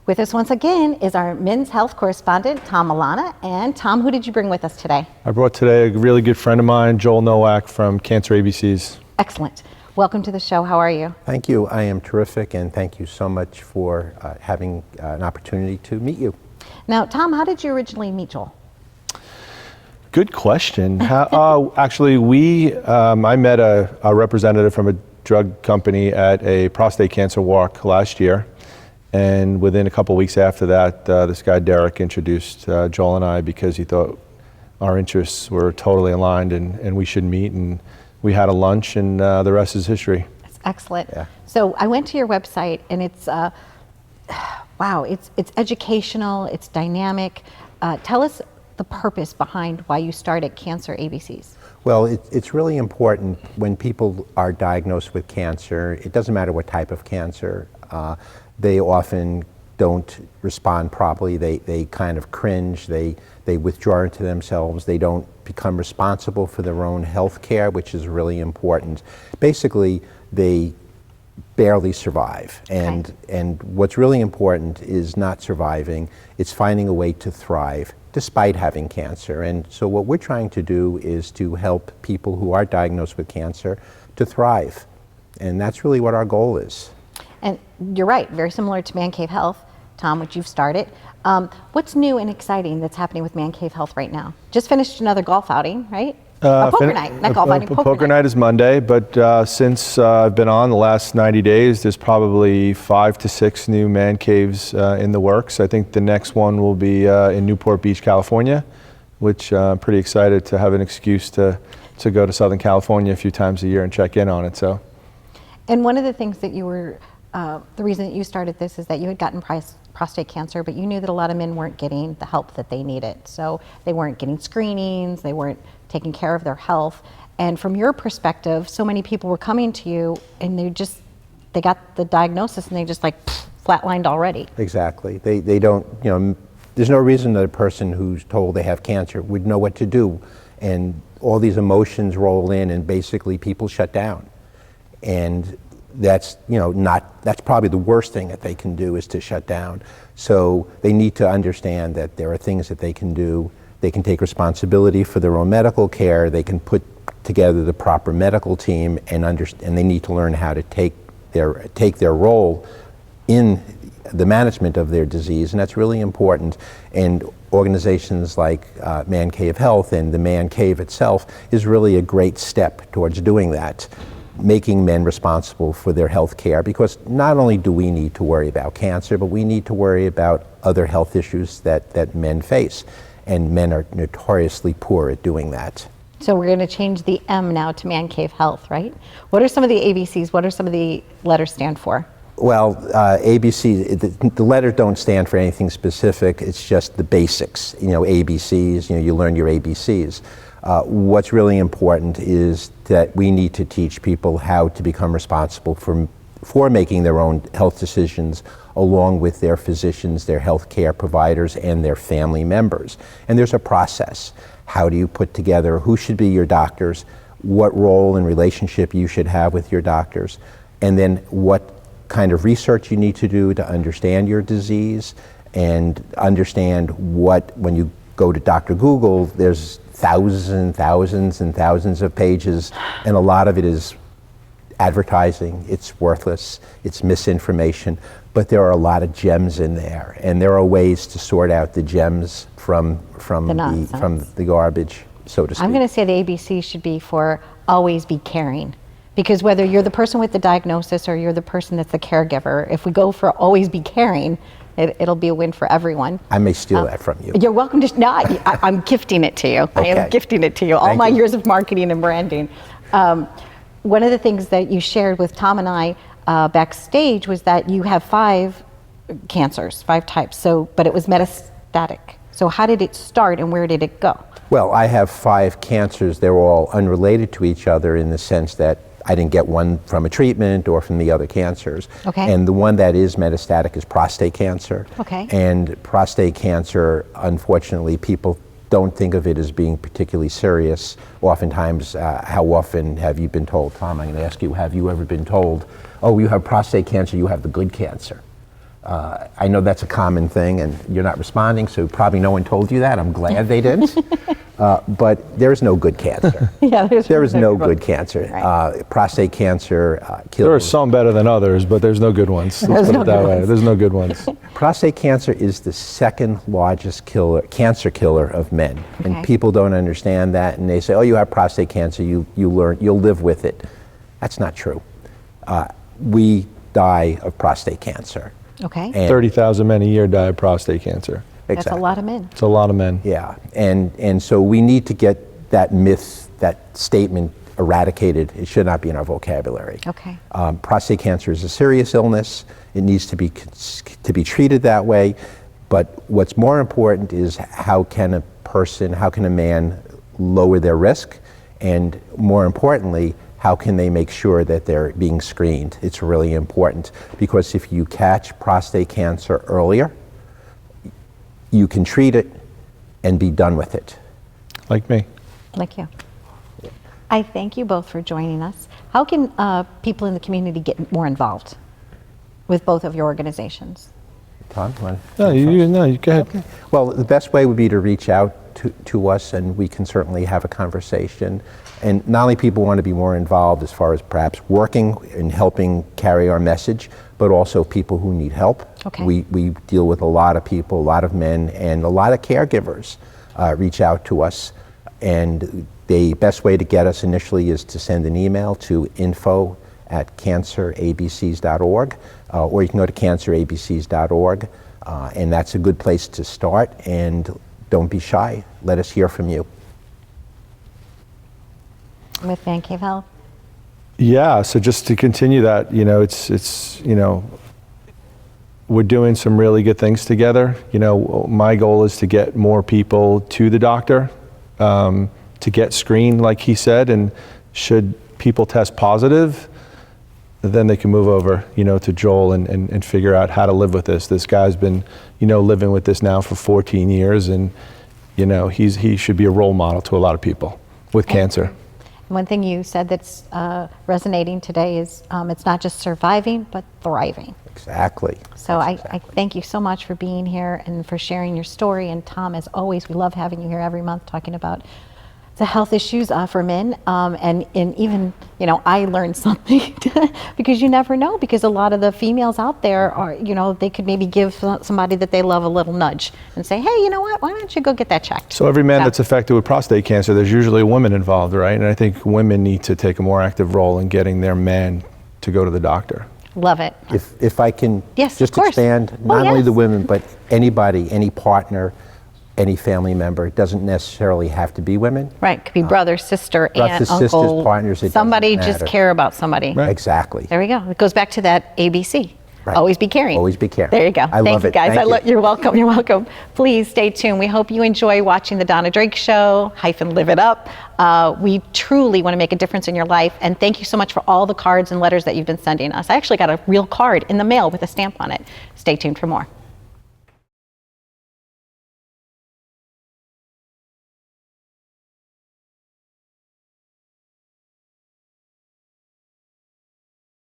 With us once again is our men's health correspondent, Tom Milana. And Tom, who did you bring with us today? I brought today a really good friend of mine, T Nowak from Cancer ABCs. Excellent. Welcome to the show. How are you? Thank you. I am terrific, and thank you so much for having an opportunity to meet you. Now, Tom, how did you originally meet Joel? Good question. Actually, I met a representative from a drug company at a prostate cancer walk last year. And within a couple of weeks after that, this guy, Derek, introduced Joel and I because he thought our interests were totally aligned and we should meet. And we had a lunch, and the rest is history. That's excellent. Yeah. So I went to your website, and it's, wow, it's educational, it's dynamic. Tell us the purpose behind why you started Cancer ABCs. Well, it's really important when people are diagnosed with cancer. It doesn't matter what type of cancer. They often don't respond properly. They kind of cringe. They withdraw into themselves. They don't become responsible for their own health care, which is really important. Basically, they barely survive. And what's really important is not surviving. It's finding a way to thrive despite having cancer. And so what we're trying to do is to help people who are diagnosed with cancer to thrive. And that's really what our goal is. And you're right, very similar to Mancave Health, Tom, which you've started. What's new and exciting that's happening with Mancave Health right now? Just finished another golf outing, right? Poker night, not golf outing, poker night is Monday, but since I've been on the last 90 days, there's probably 5 to 6 new man caves in the works. I think the next one will be in Newport Beach, California, which I'm pretty excited to have an excuse to go to Southern California a few times a year and check in on it. So. And one of the things that you were, the reason that you started this is that you had gotten prostate cancer, but you knew that a lot of men weren't getting the help that they needed. So they weren't getting screenings, they weren't taking care of their health. And from your perspective, so many people were coming to you and they got the diagnosis and they just like flatlined already. Exactly. They don't, there's no reason that a person who's told they have cancer would know what to do. And all these emotions roll in and basically people shut down. And that's that's probably the worst thing that they can do is to shut down. So they need to understand that there are things that they can do. They can take responsibility for their own medical care. They can put together the proper medical team and they need to learn how to take their role in the management of their disease, and that's really important. And organizations like Mancave Health and the Man Cave itself is really a great step towards doing that, making men responsible for their health care, because not only do we need to worry about cancer, but we need to worry about other health issues that men face, and men are notoriously poor at doing that. So we're going to change the M now to Mancave Health, right? What are some of the ABCs? What are some of the letters stand for? Well, ABC, the letters don't stand for anything specific. It's just the basics. ABCs, you learn your ABCs. What's really important is that we need to teach people how to become responsible for making their own health decisions, along with their physicians, their health care providers, and their family members. And there's a process. How do you put together who should be your doctors, what role and relationship you should have with your doctors, and then what kind of research you need to do to understand your disease and understand when you go to Dr. Google, there's thousands and thousands and thousands of pages, and a lot of it is advertising. It's worthless, it's misinformation, but there are a lot of gems in there, and there are ways to sort out the gems from the garbage, so to speak. I'm going to say the ABC should be for always be caring, because whether you're the person with the diagnosis or you're the person that's the caregiver, if we go for always be caring, it'll be a win for everyone. I may steal that from you. You're welcome to. No, I'm gifting it to you. Okay. I am gifting it to you. All my years of marketing and branding. One of the things that you shared with Tom and I backstage was that you have 5 cancers, 5 types. But it was metastatic. So how did it start and where did it go? Well, I have 5 cancers. They're all unrelated to each other in the sense that I didn't get one from a treatment or from the other cancers. Okay. And the one that is metastatic is prostate cancer. Okay. And prostate cancer, unfortunately, people don't think of it as being particularly serious. Oftentimes, how often have you been told, Tom, I'm going to ask you, have you ever been told, oh, you have prostate cancer, you have the good cancer? I know that's a common thing, and you're not responding, so probably no one told you that. I'm glad they didn't. But there's no good cancer. Yeah, there is no good cancer. Right. Prostate cancer kills. There are some better than others, but there's no good ones. Let's put it that way. There's no good ones. Prostate cancer is the second largest cancer killer of men, and Okay. people don't understand that, and they say, "Oh, you have prostate cancer. You'll live with it." That's not true. We die of prostate cancer. Okay. And 30,000 men a year die of prostate cancer. That's exactly. a lot of men. It's a lot of men. Yeah, and so we need to get that myth, that statement eradicated. It should not be in our vocabulary. Okay. Prostate cancer is a serious illness. It needs to be treated that way. But what's more important is how can a man lower their risk, and more importantly, how can they make sure that they're being screened? It's really important, because if you catch prostate cancer earlier, you can treat it and be done with it. Like me. Like you. I thank you both for joining us. How can people in the community get more involved with both of your organizations? Tom, you want to? No, you go ahead. Okay. Well, the best way would be to reach out to us, and we can certainly have a conversation. And not only people want to be more involved as far as perhaps working and helping carry our message, but also people who need help. Okay. We deal with a lot of people, a lot of men, and a lot of caregivers reach out to us. And the best way to get us initially is to send an email to info@cancerabcs.org, or you can go to cancerabcs.org, and that's a good place to start. And don't be shy. Let us hear from you. With Mancave Health? Yeah, so just to continue that, we're doing some really good things together. My goal is to get more people to the doctor, to get screened, like he said, and should people test positive, then they can move over, to Joel and figure out how to live with this. This guy's been, living with this now for 14 years, and, he should be a role model to a lot of people with cancer. One thing you said that's resonating today is it's not just surviving, but thriving. Exactly. So I thank you so much for being here and for sharing your story. And Tom, as always, we love having you here every month talking about the health issues for men. And even, I learned something because you never know, because a lot of the females out there are, they could maybe give somebody that they love a little nudge and say, hey, you know what, why don't you go get that checked? So every man that's affected with prostate cancer, there's usually a woman involved, right? And I think women need to take a more active role in getting their man to go to the doctor. Love it. If I can Yes, just of course. expand, Oh, not only the yes. women, but anybody, any partner, any family member. It doesn't necessarily have to be women. Right, could be brother, sister, aunt, brothers, uncle, sisters, partners, it somebody doesn't just matter. care about somebody. Right. Exactly. There we go. It goes back to that ABC. Right. Always be caring. Always be caring. There you go. I Thank love you, it. guys. Thank you. You're welcome. You're welcome. Please stay tuned. We hope you enjoy watching the Donna Drake Show, Live It Up. We truly want to make a difference in your life. And thank you so much for all the cards and letters that you've been sending us. I actually got a real card in the mail with a stamp on it. Stay tuned for more.